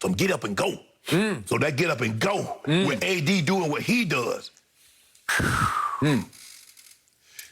some get up and go. So that get up and go with AD doing what he does.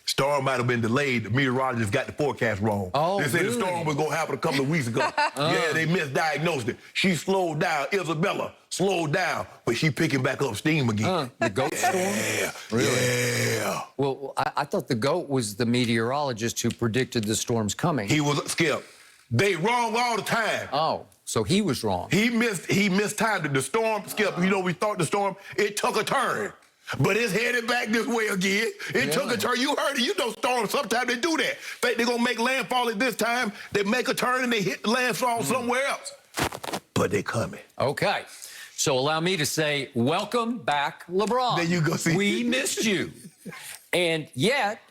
Storm might have been delayed. The meteorologist got the forecast wrong. Oh, they said the storm was going to happen a couple of weeks ago. Yeah, they misdiagnosed it. She slowed down. Isabella slowed down, but she picking back up steam again. The goat storm? Yeah, Really? yeah. Well, I thought the goat was the meteorologist who predicted the storm's coming. He was, Skip, they wrong all the time. Oh, so he was wrong. He mistimed it. The storm, Skip, you know, we thought the storm, it took a turn. But it's headed back this way again. It took a turn. You heard it. You know storms, sometimes they do that. Think they're going to make landfall at this time. They make a turn and they hit landfall somewhere else. But they coming. Okay. So allow me to say, welcome back, LeBron. There you go. See? We missed you. And yet,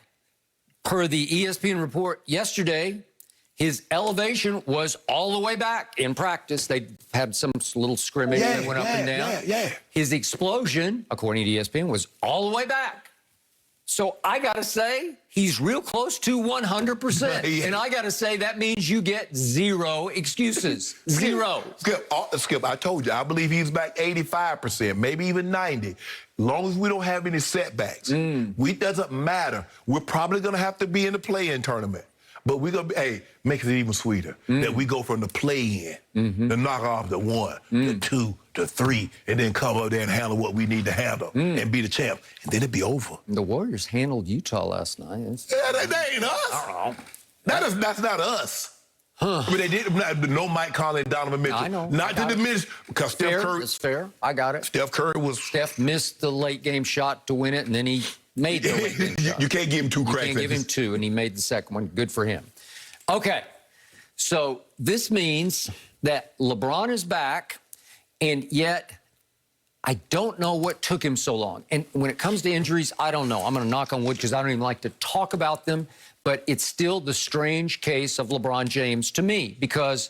per the ESPN report yesterday, his elevation was all the way back in practice. They had some little scrimmage that went up and down. His explosion, according to ESPN, was all the way back. So I got to say, he's real close to 100%. And I got to say, that means you get zero excuses. Zero. Skip, I told you, I believe he's back 85%, maybe even 90%. As long as we don't have any setbacks, it doesn't matter. We're probably going to have to be in the play-in tournament. But we're going to be, hey, makes it even sweeter that we go from the play-in, the knock-off to 1, to 2, to 3, and then come up there and handle what we need to handle and be the champ. And then it'd be over. The Warriors handled Utah last night. Yeah, that ain't us. That's not us. I mean, they did no Mike Conley and Donovan Mitchell. I know. Not to diminish, because Steph Curry. That's fair. I got it. Steph Curry was. Steph missed the late-game shot to win it, and then he made the late-game shot. You can't give him two cracks. You can't give him two, and he made the second one. Good for him. Okay, so this means that LeBron is back, and yet I don't know what took him so long. And when it comes to injuries, I don't know. I'm going to knock on wood because I don't even like to talk about them, but it's still the strange case of LeBron James to me, because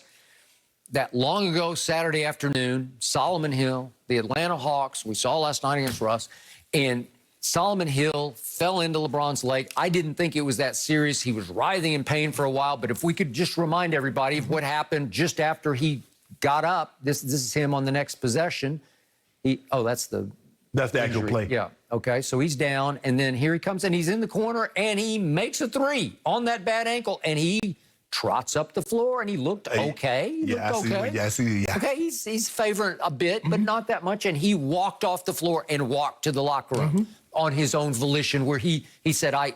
that long ago Saturday afternoon, Solomon Hill, the Atlanta Hawks, we saw last night against Russ, and Solomon Hill fell into LeBron's leg. I didn't think it was that serious. He was writhing in pain for a while, but if we could just remind everybody of what happened just after he got up. This is him on the next possession. That's the actual play. Yeah, okay, so he's down, and then here he comes, and he's in the corner, and he makes a three on that bad ankle, and he trots up the floor, and he looked okay. I see. Okay, he's favoring a bit, but not that much, and he walked off the floor and walked to the locker room on his own volition, where he said, I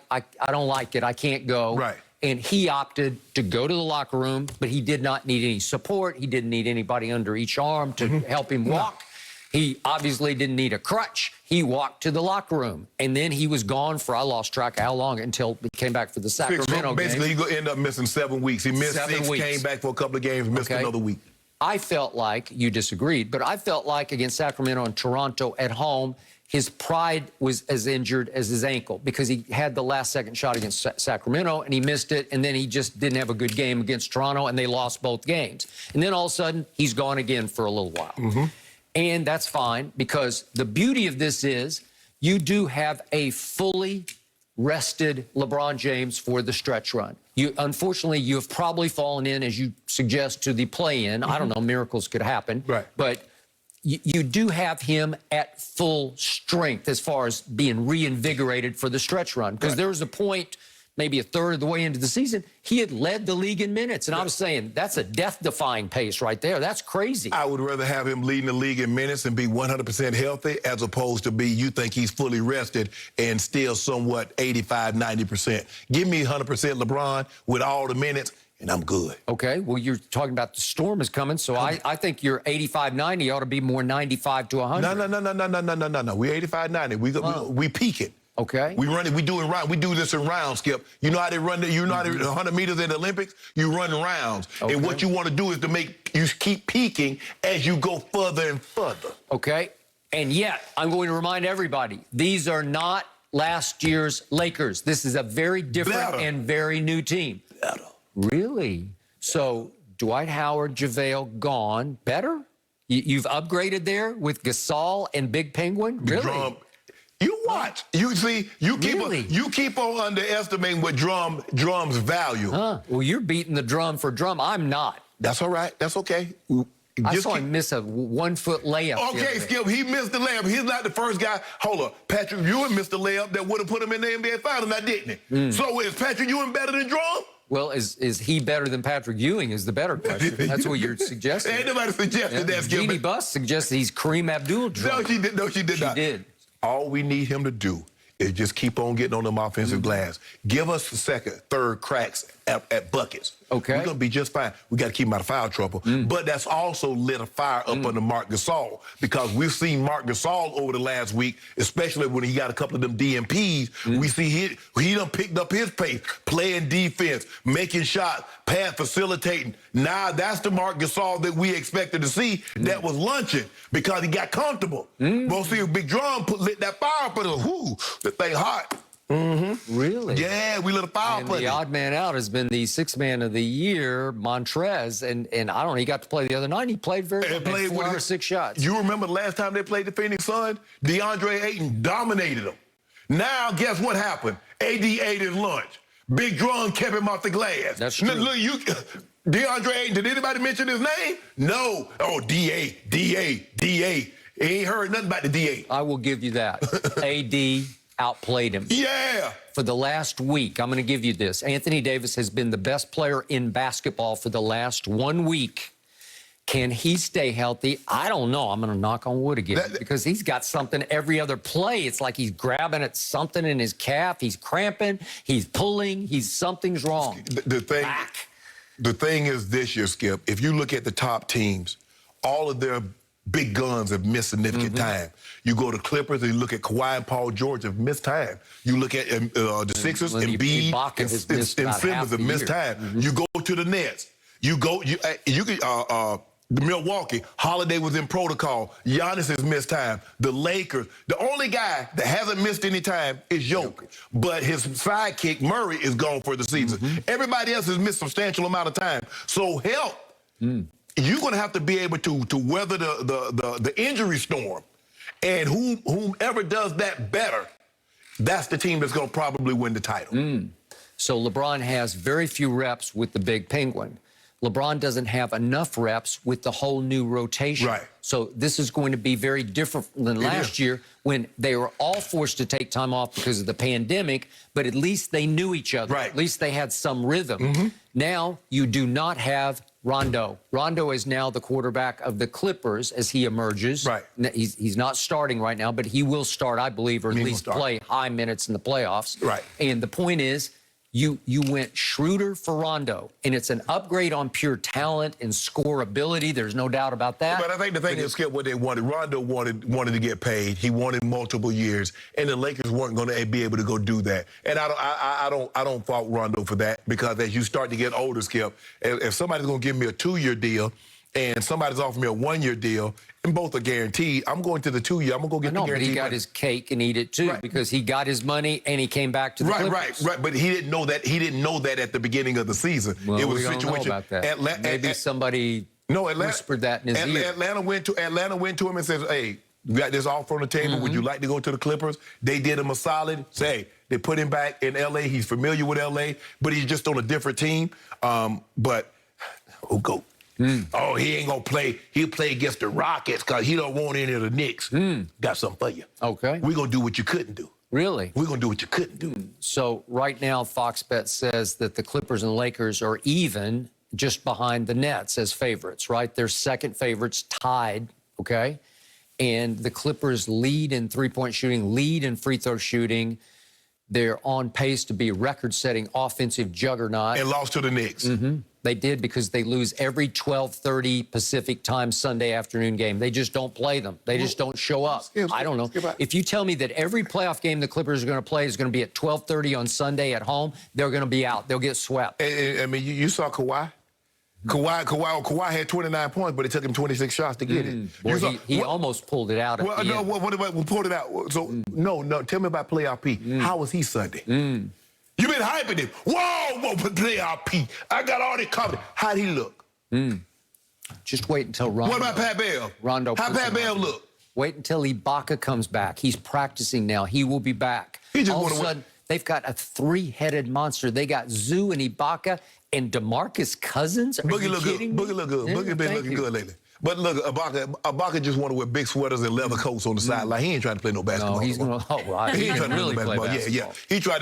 don't like it, I can't go. Right. And he opted to go to the locker room, but he did not need any support. He didn't need anybody under each arm to help him walk. He obviously didn't need a crutch. He walked to the locker room, and then he was gone for, I lost track of how long, until he came back for the Sacramento game. Basically, he's going to end up missing 7 weeks. He missed 6, came back for a couple of games, missed another week. I felt like, you disagreed, but I felt like against Sacramento and Toronto at home, his pride was as injured as his ankle, because he had the last-second shot against Sacramento, and he missed it, and then he just didn't have a good game against Toronto, and they lost both games. And then all of a sudden, he's gone again for a little while. And that's fine, because the beauty of this is you do have a fully rested LeBron James for the stretch run. Unfortunately, you have probably fallen in, as you suggest, to the play-in. I don't know, miracles could happen. Right. But you do have him at full strength as far as being reinvigorated for the stretch run. Because there was a point, maybe a third of the way into the season, he had led the league in minutes. And I was saying, that's a death-defying pace right there. That's crazy. I would rather have him leading the league in minutes and be 100% healthy, as opposed to you think he's fully rested and still somewhat 85, 90%. Give me 100% LeBron with all the minutes, and I'm good. Okay, well, you're talking about the storm is coming, so I think your 85, 90 ought to be more 95 to 100. No. We 85, 90. We peak it. Okay. We run it. We do it round. We do this in rounds, Skip. You know how they run it? You know how they 100 meters in the Olympics? You run rounds. Okay. And what you want to do is to make you keep peaking as you go further and further. Okay. And yet, I'm going to remind everybody, these are not last year's Lakers. This is a very different and very new team. Better. Really? So Dwight Howard, JaVale gone. Better? You've upgraded there with Gasol and Big Penguin? Really? You watch. You see, you keep on underestimating what drum's value. Well, you're beating the drum for drum. I'm not. That's all right. That's okay. I just saw him miss a 1-foot layup. the other Okay, day. Skip, he missed the layup. He's not the first guy. Hold up. Patrick Ewing missed the layup that would have put him in the NBA Finals, now didn't he? So is Patrick Ewing better than Drum? Well, is he better than Patrick Ewing is the better question. That's what you're suggesting. Ain't nobody suggested that, Skip. Jeannie Buss suggested he's Kareem Abdul-Jabbar. No, she did not. She did. All we need him to do is just keep on getting on them offensive glass. Give us the second, third cracks at buckets. Okay. We're going to be just fine. We got to keep him out of foul trouble. But that's also lit a fire up under Marc Gasol, because we've seen Marc Gasol over the last week, especially when he got a couple of them DMPs. We see he done picked up his pace, playing defense, making shots, pass facilitating. Now that's the Marc Gasol that we expected to see that was lunching because he got comfortable. We'll see a big drum lit that fire up and the thing hot. Really? Yeah, we lit a fire And up. the odd man out has been the sixth man of the year, Montrez, and I don't know, he got to play the other night. He played very well. Played 4 out of 6 shots. You remember the last time they played the Phoenix Suns? DeAndre Ayton dominated them. Now, guess what happened? AD ate his lunch. Big Drum kept him off the glass. That's true. Look, DeAndre Ayton, did anybody mention his name? No. Oh, DA. He ain't heard nothing about the DA. I will give you that. AD outplayed him. Yeah. For the last week, I'm going to give you this. Anthony Davis has been the best player in basketball for the last 1 week. Can he stay healthy? I don't know. I'm going to knock on wood again because he's got something every other play. It's like he's grabbing at something in his calf. He's cramping. He's pulling. Something's wrong. The thing is this year, Skip, if you look at the top teams, all of their big guns have missed significant time. You go to Clippers and you look at Kawhi and Paul George have missed time. You look at the Sixers, Embiid and Simmons have missed time. You go to the Nets. The Milwaukee, Holiday was in protocol. Giannis has missed time. The Lakers, the only guy that hasn't missed any time is Jokic. But his sidekick, Murray, is gone for the season. Everybody else has missed substantial amount of time. So help. You're going to have to be able to weather the injury storm. And whomever does that better, that's the team that's going to probably win the title. So LeBron has very few reps with the big penguin. LeBron doesn't have enough reps with the whole new rotation. Right. So this is going to be very different than last year when they were all forced to take time off because of the pandemic, but at least they knew each other. Right. At least they had some rhythm. Now you do not have Rondo. Rondo is now the quarterback of the Clippers as he emerges. Right. He's not starting right now, but he will start, I believe, or at least play high minutes in the playoffs. Right. And the point is, you went Schroeder for Rondo, and it's an upgrade on pure talent and scoreability. There's no doubt about that. But I think the thing is, Skip, what they wanted, Rondo wanted to get paid. He wanted multiple years, and the Lakers weren't going to be able to go do that. And I don't fault Rondo for that, because as you start to get older, Skip, if somebody's going to give me a 2-year deal and somebody's offering me a 1-year deal, and both are guaranteed, I'm going to the 2-year. I'm going to go get the guaranteed. But he got his cake and eat it too, because he got his money and he came back to the Clippers. Right. But he didn't know that. He didn't know that at the beginning of the season. Well, it was we a don't situation. know about that. Maybe somebody whispered that in his ear. Atlanta went to him and said, "Hey, you got this offer on the table. Would you like to go to the Clippers?" They did him a solid. Say they put him back in L.A. He's familiar with L.A., but he's just on a different team. But who go? Oh, he ain't gonna play. He'll play against the Rockets because he don't want any of the Knicks. Got something for you. Okay. We're gonna do what you couldn't do. Really? We're gonna do what you couldn't do. So right now, Fox Bet says that the Clippers and Lakers are even, just behind the Nets as favorites, right? They're second favorites, tied, okay? And the Clippers lead in three-point shooting, lead in free throw shooting. They're on pace to be a record-setting offensive juggernaut. And lost to the Knicks. They did, because they lose every 12:30 Pacific time Sunday afternoon game. They just don't play them. They just don't show up. I don't know. If you tell me that every playoff game the Clippers are going to play is going to be at 12:30 on Sunday at home, they're going to be out. They'll get swept. I mean, you saw Kawhi. Kawhi had 29 points, but it took him 26 shots to get it. Boy, he almost pulled it out. What pulled it out? So no. Tell me about Playoff P. How was he Sunday? You been hyping him. Whoa, Playoff P. I got all this covered. How'd he look? Just wait until Rondo. What about Pat Bev? Rondo. How Pat Bev look? Wait until Ibaka comes back. He's practicing now. He will be back. All of a sudden, they've got a 3-headed monster. They got Zoo and Ibaka and DeMarcus Cousins. Are Boogie you look kidding good. me? Boogie look good. Boogie been looking good lately. But look, Ibaka just want to wear big sweaters and leather coats on the sideline. He ain't trying to play no basketball. No, he's going to. Oh, well, He he ain't can trying to really play play basketball. basketball. Yeah. He tried